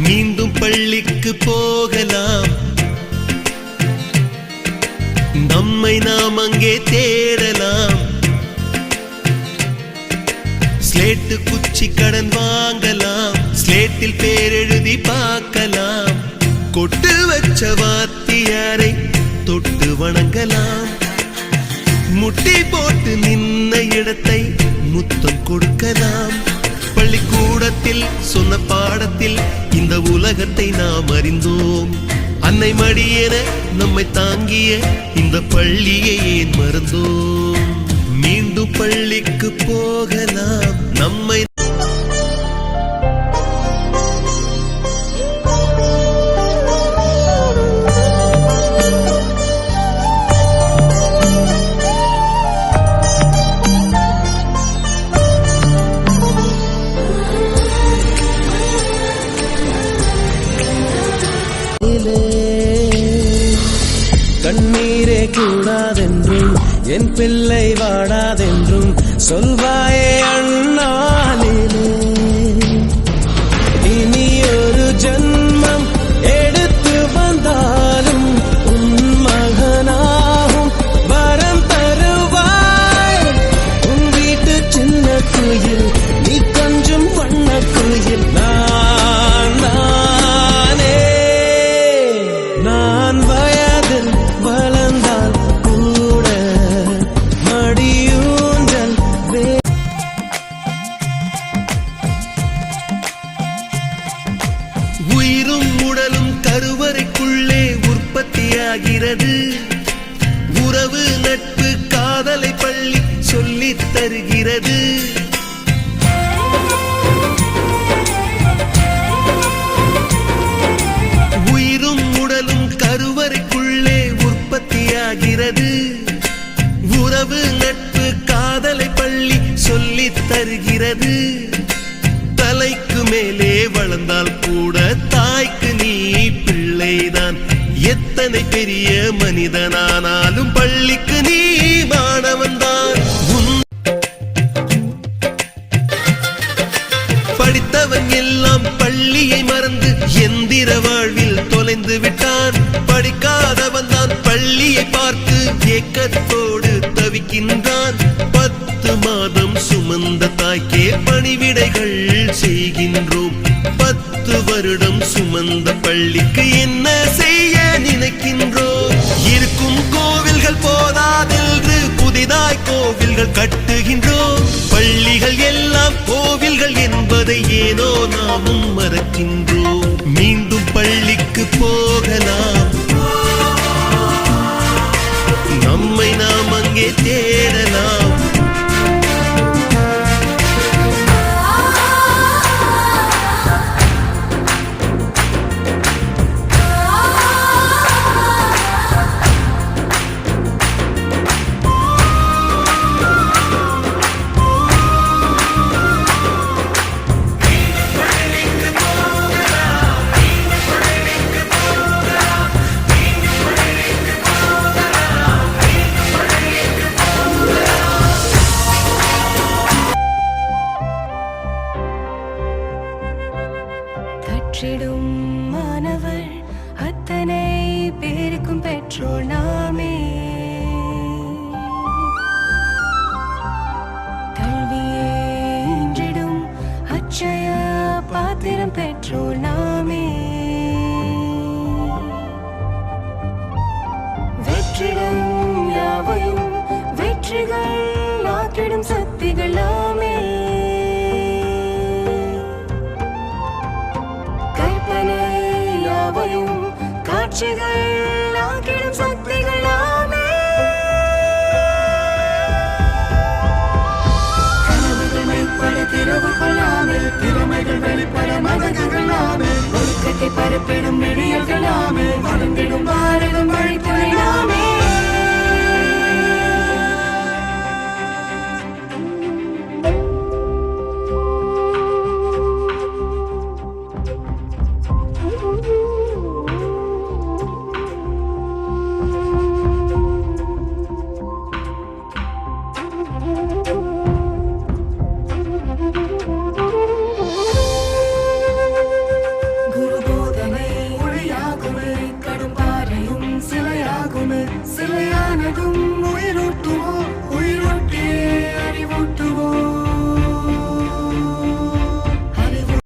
மீண்டும் பள்ளிக்கு போகலாம், நம்மை நாம் அங்கே தேடலாம். ஸ்லேட்டு குச்சி கடன் வாங்கலாம், ஸ்லேட்டில் பேர் எழுதி பார்க்கலாம். கொட்டு வச்ச வாத்தியாரை தொட்டு வணங்கலாம். முட்டி போட்டு நின்ன இடத்தை முத்தம் கொடுக்கலாம். பள்ளிக்கூடத்தில் சொன்ன பாடத்தில் இந்த உலகத்தை நாம் அறிந்தோம். அன்னை மடியென நம்மை தாங்கிய இந்த பள்ளியை ஏன் மறந்தோம்? மீண்டும் பள்ளிக்கு போகலாம், நம்மை கண்ணீரே கூடாதென்றும் என் பிள்ளை வாடாதென்றும் சொல்வாயே அண்ணாளிலே. இனி ஒரு ஜன்மம் எடுத்து வந்தாலும் உன் மகனாகும் வரம் தருவாய். உன் வீட்டு சின்ன குயில் நீ கொஞ்சம் வண்ண குயில். நான் வயதில் வளர்ந்தால் கூட மடியூஞ்சல் உயிரும் உடலும் கருவறைக்குள்ளே உற்பத்தியாகிறது. உறவு நட்பு காதலை பள்ளி சொல்லித் தருகிறது. உயிரும் உடலும் கருவறைக்குள்ளே உற்பத்தியாகிறது. உறவு நட்பு காதலை பள்ளி சொல்லித் தருகிறது. தலைக்கு மேலே வளர்ந்தால் கூட தாய்க்கு நீ பிள்ளைதான். எத்தனை பெரிய மனிதனானாலும் பள்ளிக்கு நீ மாணவன்தான். படித்தவன் எல்லாம் பள்ளியை மறந்து எந்திர வாழ்வில் தொலைந்து விட்டான். படிக்காதவன் தான் பள்ளியை பார்த்து ஏக்கத்தோடு தவிக்கின்றான். 10 மாதம் சுமந்த தாய்க்கே பணிவிடைகள் செய்கின்றோம். 10 வருடம் சுமந்த பள்ளிக்கு என்ன செய்ய நினைக்கின்றோம்? இருக்கும் கோவில்கள் போதாதென்று புதிதாய் கோவில்கள் கட்டுகின்றோம். பள்ளிகள் எல்லாம் கோவில்கள் என்பதை ஏனோ நாமும் மறக்கின்றோம். மீண்டும் பள்ளிக்கு போகலாம், நம்மை நாம் அங்கே தேடலாம். கற்றிடும் மாணவர் அத்தனை பேருக்கும் பெற்றோர் நாமே. கல்வியே இன்றிடும் அச்சய பாத்திரம் பெற்றோர் நாமே. வெற்றிடம் யாவையும் வெற்றிகள் ஆக்கிடும் சக்திகள் நாமே. காட்சிகள் ஆக்கிடும் சக்திகள் நாமே. கனவுகள் மெய்ப்பட திறவு கொள்ளாமல் திறமைகள் வெளிப்பட மதகுகள் நாமே. ஒழுக்கத்தை பரப்பிடும் விடியல்கள் நாமே. வளர்ந்திடும் பாரதம் வழித்துறை நாமே. குரு உயிரானதும் உயிரூட்டும்